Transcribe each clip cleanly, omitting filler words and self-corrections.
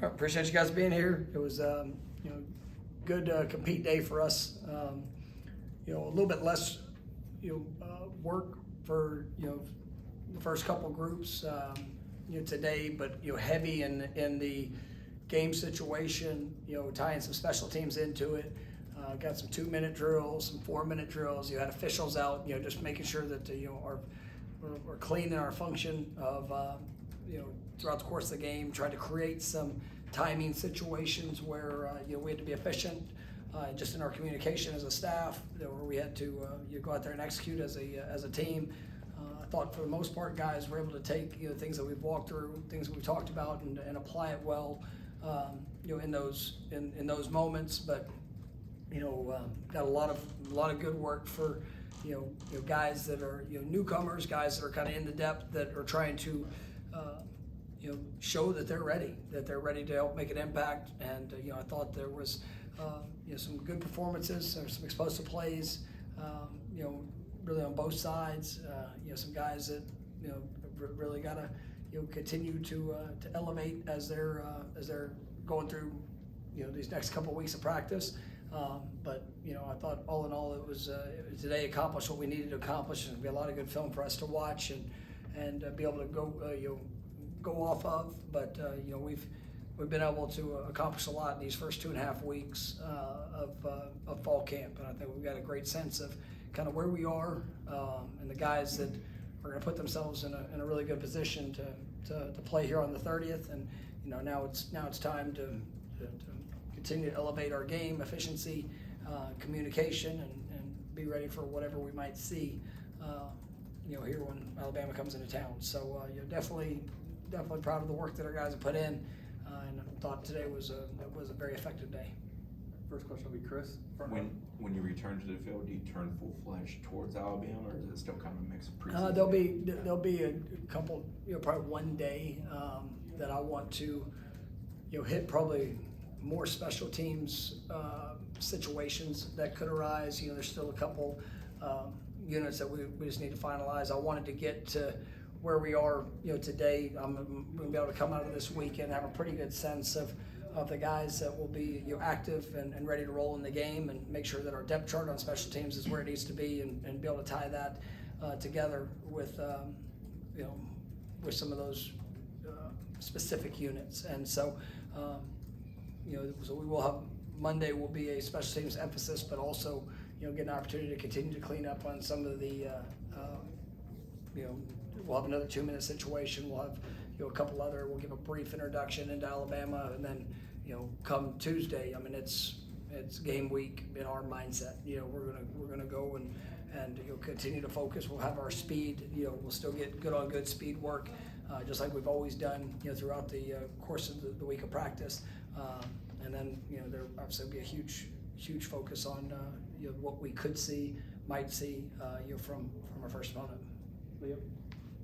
Appreciate you guys being here. It was good compete day for us. A little bit less work for the first couple groups today, but heavy in the game situation. Tying some special teams into it. Got some 2-minute drills, some 4-minute drills. You had officials out, just making sure that we're clean in our function of throughout the course of the game. Tried to create some timing situations where we had to be efficient just in our communication as a staff, where we had to go out there and execute as a team. I thought for the most part, guys were able to take things that we've walked through, things that we talked about, and apply it well in those moments. But got a lot of good work for guys that are newcomers, guys that are kind of in the depth, that are trying to show that they're ready to help make an impact. And I thought there was some good performances, or some explosive plays, really on both sides. Some guys that really got to continue to elevate as they're going through these next couple of weeks of practice. But I thought all in all it was today accomplished what we needed to accomplish, and be a lot of good film for us to watch and be able to go off of. But we've been able to accomplish a lot in these first 2.5 weeks of fall camp, and I think we've got a great sense of kind of where we are, and the guys that are going to put themselves in a really good position to play here on the 30th. And now it's time to continue to elevate our game efficiency, communication, and be ready for whatever we might see here when Alabama comes into town. So definitely proud of the work that our guys have put in, and I thought today was a very effective day. First question will be Chris. When you return to the field, do you turn full-fledged towards Alabama, or is it still kind of a mix of preseason? There'll be a couple, probably one day that I want to hit probably more special teams situations that could arise. There's still a couple units that we just need to finalize. I wanted to get to where we are today. I'm going to be able to come out of this weekend and have a pretty good sense of the guys that will be active and ready to roll in the game, and make sure that our depth chart on special teams is where it needs to be, and be able to tie that together with with some of those specific units. And so so we will have Monday will be a special teams emphasis, but also get an opportunity to continue to clean up on some of the we'll have another 2-minute situation. We'll have a couple other. We'll give a brief introduction into Alabama, and then come Tuesday, I mean it's game week in our mindset. We're gonna go and continue to focus. We'll have our speed. We'll still get good on good speed work, just like we've always done throughout the course of the week of practice. And then there obviously will be a huge focus on what we might see from our first opponent. Liam?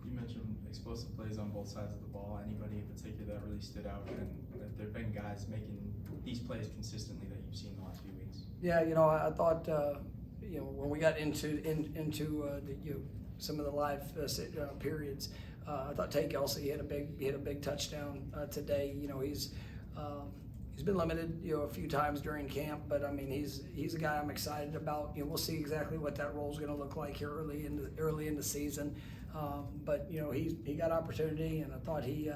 You mentioned explosive plays on both sides of the ball. Anybody in particular that really stood out, and there have been guys making these plays consistently that you've seen the last few weeks? Yeah, I thought when we got into some of the live periods, I thought Tate Kelsey hit a big touchdown today. He's been limited a few times during camp, but I mean he's a guy I'm excited about. We'll see exactly what that role is going to look like here early in the season. But he got opportunity, and I thought he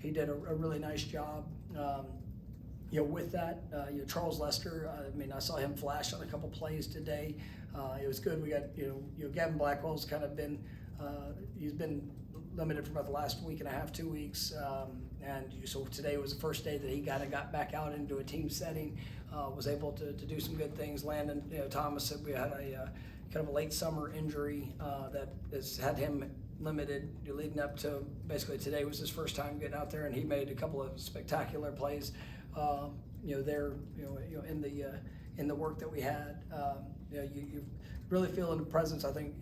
did a really nice job. With that, Charles Lester. I mean, I saw him flash on a couple plays today. It was good. We got Gavin Blackwell's kind of been he's been limited for about the last week and a half, 2 weeks, and so today was the first day that he got back out into a team setting. Was able to do some good things. Landon Thomas said we had a kind of a late summer injury that has had him limited leading up to basically today was his first time getting out there, and he made a couple of spectacular plays. There in the work that we had. You really feel in the presence. I think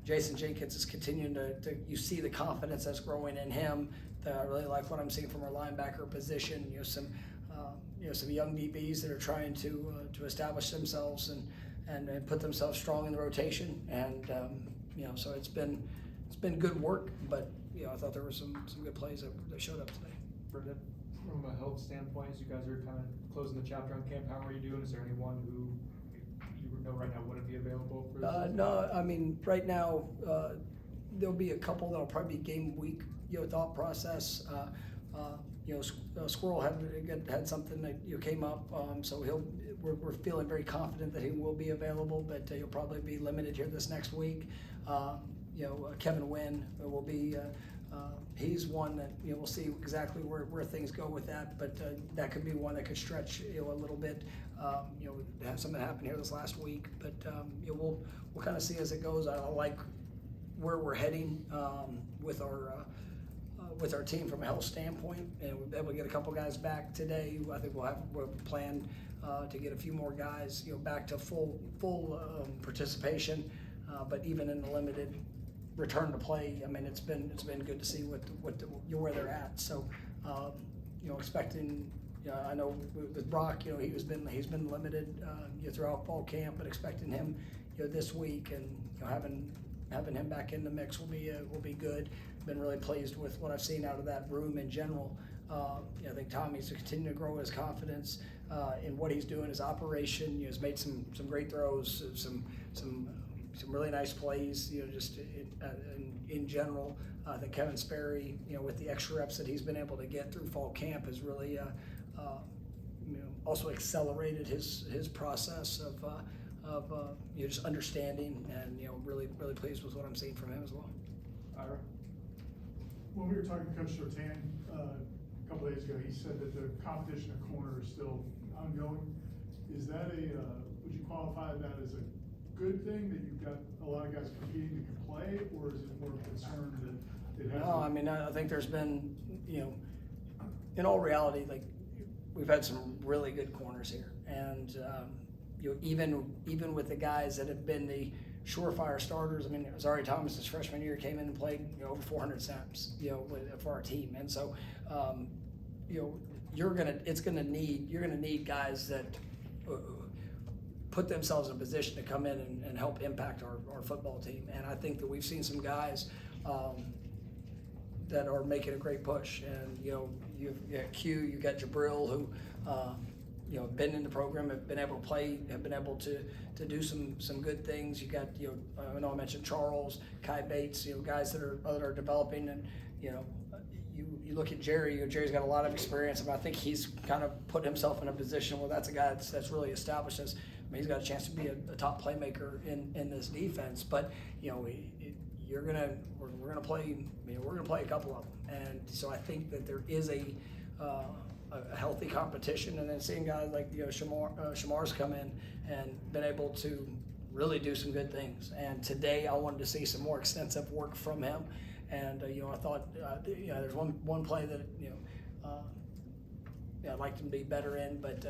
Jason Jenkins is continuing to you see the confidence that's growing in him. I really like what I'm seeing from our linebacker position. Some young DBs that are trying to establish themselves and put themselves strong in the rotation. And so it's been good work. But I thought there were some good plays that showed up today. Brendan? from a health standpoint, as you guys are kind of closing the chapter on camp, how are you doing? Is there anyone who you know right now wouldn't be available for this? No, I mean, right now, there'll be a couple that'll probably be game week, thought process. Squirrel had something that came up, so we're feeling very confident that he will be available, but he'll probably be limited here this next week. Kevin Wynn will be. He's one that we'll see exactly where things go with that, but that could be one that could stretch a little bit. Have something happen here this last week, but we'll kind of see as it goes. I like where we're heading with our team from a health standpoint, and we'll be able to get a couple guys back today. I think we'll plan to get a few more guys back to full participation, but even in the limited return to play, I mean, it's been good to see where they're at. So, expecting. I know with Brock, he's been limited throughout fall camp, but expecting him this week and having him back in the mix will be good. Been really pleased with what I've seen out of that room in general. I think Tommy's continuing to grow his confidence in what he's doing, his operation. Has made some great throws, some really nice plays. Just in general, I think Kevin Sperry, with the extra reps that he's been able to get through fall camp, has really also accelerated his process of just understanding, and really pleased with what I'm seeing from him as well. Ira? When we were talking to Coach Sertan a couple days ago, he said that the competition at corner is still ongoing. Is that would you qualify that as a good thing, that you've got a lot of guys competing that can play, or is it more of a concern that it has? No, I mean, I think there's been, in all reality, like, we've had some really good corners here, and even with the guys that have been the surefire starters. I mean, Zari Thomas, his freshman year, came in and played over 400 snaps, for our team, and so you're gonna need guys that put themselves in a position to come in and help impact our football team. And I think that we've seen some guys that are making a great push. And you've got Q, you've got Jabril, who been in the program, have been able to play, have been able to do some good things. You got I know I mentioned Charles, Kai Bates, guys that are developing, and you look at Jerry. Jerry's got a lot of experience, and I think he's kind of put himself in a position where that's a guy that's really established as. I mean, he's got a chance to be a top playmaker in this defense. But we're gonna play. We're gonna play a couple of them, and so I think that there is a healthy competition, and then seeing guys like Shamar's come in and been able to really do some good things. And today I wanted to see some more extensive work from him. And I thought there's one play that I'd like him to be better in, but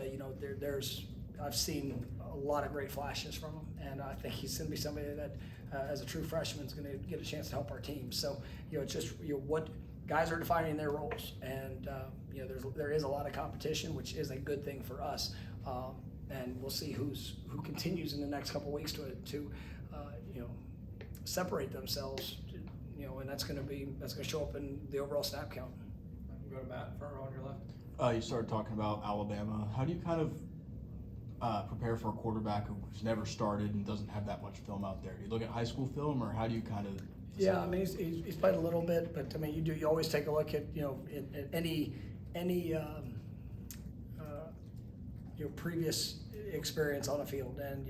I've seen a lot of great flashes from him, and I think he's going to be somebody that, as a true freshman, is going to get a chance to help our team. So it's just what guys are defining their roles, and there is a lot of competition, which is a good thing for us. And we'll see who continues in the next couple of weeks to separate themselves. And that's going to show up in the overall snap count. Go to Matt, front row on your left. You started talking about Alabama. How do you kind of prepare for a quarterback who's never started and doesn't have that much film out there? Do you look at high school film, or how do you kind of? Yeah, I mean, he's played a little bit, but I mean, you always take a look at at any previous experience on a field, and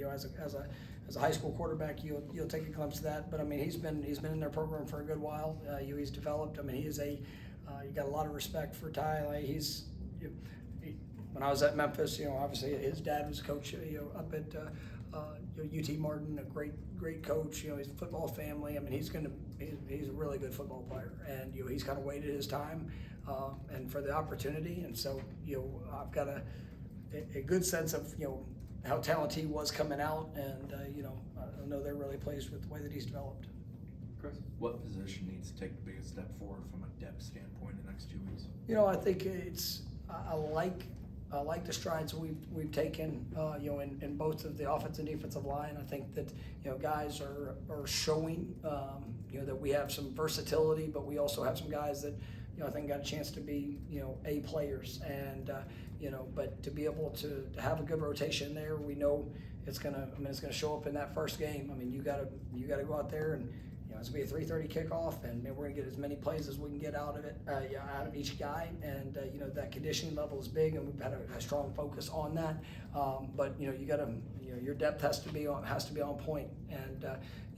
as a high school quarterback, you'll take a glimpse of that. But I mean, he's been in their program for a good while. He's developed. I mean, he is you got a lot of respect for Ty. Like, when I was at Memphis, obviously his dad was a coach, up at UT Martin, a great coach. He's a football family. I mean, he's a really good football player, and he's kind of waited his time and for the opportunity. And so I've got a good sense of how talented he was coming out, and I know they're really pleased with the way that he's developed. Chris? What position needs to take the biggest step forward from a depth standpoint in the next 2 weeks? I think I like the strides we've taken, in both of the offensive and defensive line. I think that guys are showing, that we have some versatility, but we also have some guys that I think got a chance to be, A players. And, but to be able to have a good rotation there, we know it's gonna show up in that first game. I mean, you gotta go out there and, it's gonna be a 3:30 kickoff, and we're gonna get as many plays as we can get out of it, out of each guy. And that conditioning level is big, and we've had a strong focus on that. But you gotta, your depth has to be on point. And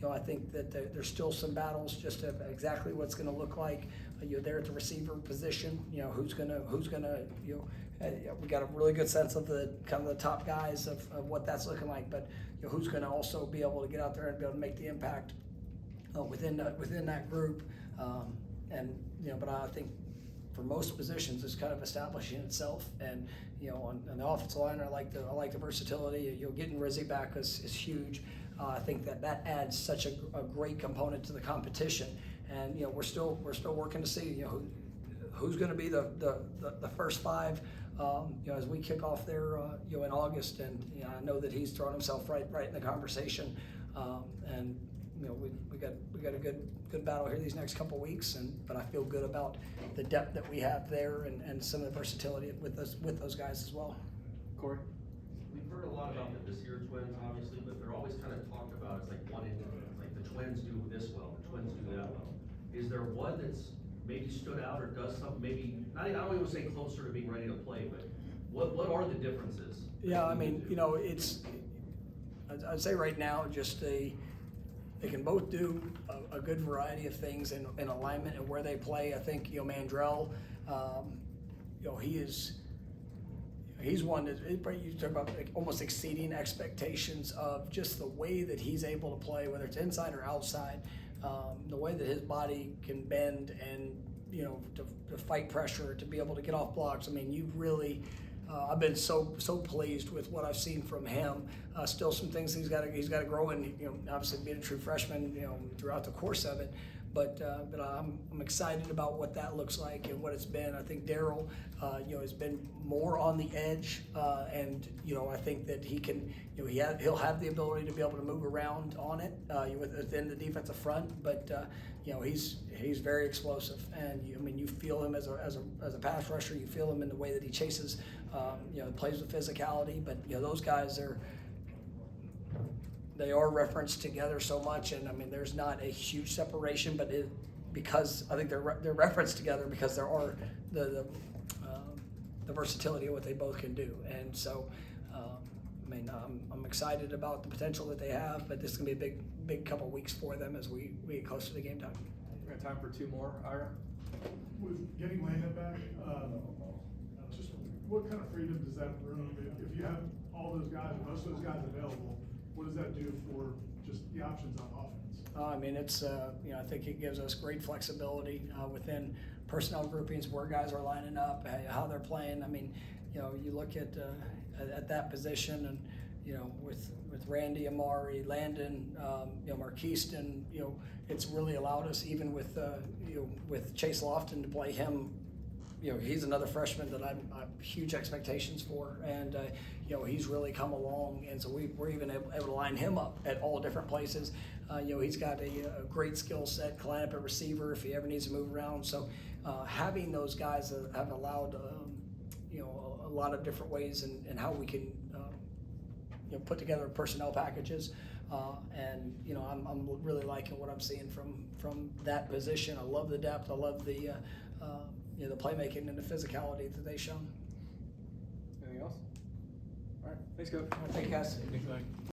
I think that there's still some battles just of exactly what's gonna look like. You're there at the receiver position. Who's gonna we got a really good sense of the kind of the top guys of what that's looking like. But who's gonna also be able to get out there and be able to make the impact within that group. But I think for most positions, it's kind of establishing itself. And on the offensive line, I like the versatility. Getting Rizzy back is huge. I think that adds such a great component to the competition. And we're still working to see who's going to be the first five. As we kick off there in August. And I know that he's thrown himself right in the conversation. And we got a good battle here these next couple weeks, but I feel good about the depth that we have there and some of the versatility with those guys as well. Corey? We've heard a lot about the this year Twins, obviously, but they're always kind of talked about as like one entity. Like the Twins do this well, the Twins do that well. Is there one that's maybe stood out or does something maybe, I don't even say closer to being ready to play, but what are the differences? Yeah, I mean, it's, I'd say right now, just they can both do a good variety of things in alignment and where they play. I think, Mandrell, he's one that you talk about like almost exceeding expectations of just the way that he's able to play, whether it's inside or outside, the way that his body can bend and, to fight pressure, to be able to get off blocks. I mean, you really, I've been so pleased with what I've seen from him. Still some things he's got to grow in. Obviously being a true freshman, throughout the course of it. But I'm excited about what that looks like and what it's been. I think Darryl, has been more on the edge, and I think that he can, he'll have the ability to be able to move around on it within the defensive front. But he's very explosive, and you feel him as a pass rusher. You feel him in the way that he chases, plays with physicality. But those guys they are referenced together so much, and there's not a huge separation, but because I think they're referenced together because there are the versatility of what they both can do. And so I'm excited about the potential that they have, but this is gonna be a big couple weeks for them as we get closer to game time. We got time for two more. Ira? With getting Landon back, just what kind of freedom does that bring? If you have all those guys, or most of those guys available, what does that do for just the options on offense? It's I think it gives us great flexibility within personnel groupings, where guys are lining up, how they're playing. You look at that position, and with Randy, Amari, Landon, Marquiston, it's really allowed us, even with Chase Lofton, to play him. He's another freshman that I'm huge expectations for, and he's really come along, and so we're even able to line him up at all different places. He's got a great skill set, can line up at receiver if he ever needs to move around. So having those guys have allowed a lot of different ways in how we can put together personnel packages, and I'm really liking what I'm seeing from that position. I love the depth. I love the playmaking and the physicality that they've shown. Anything else? All right, thanks, Coach. Thank you, guys.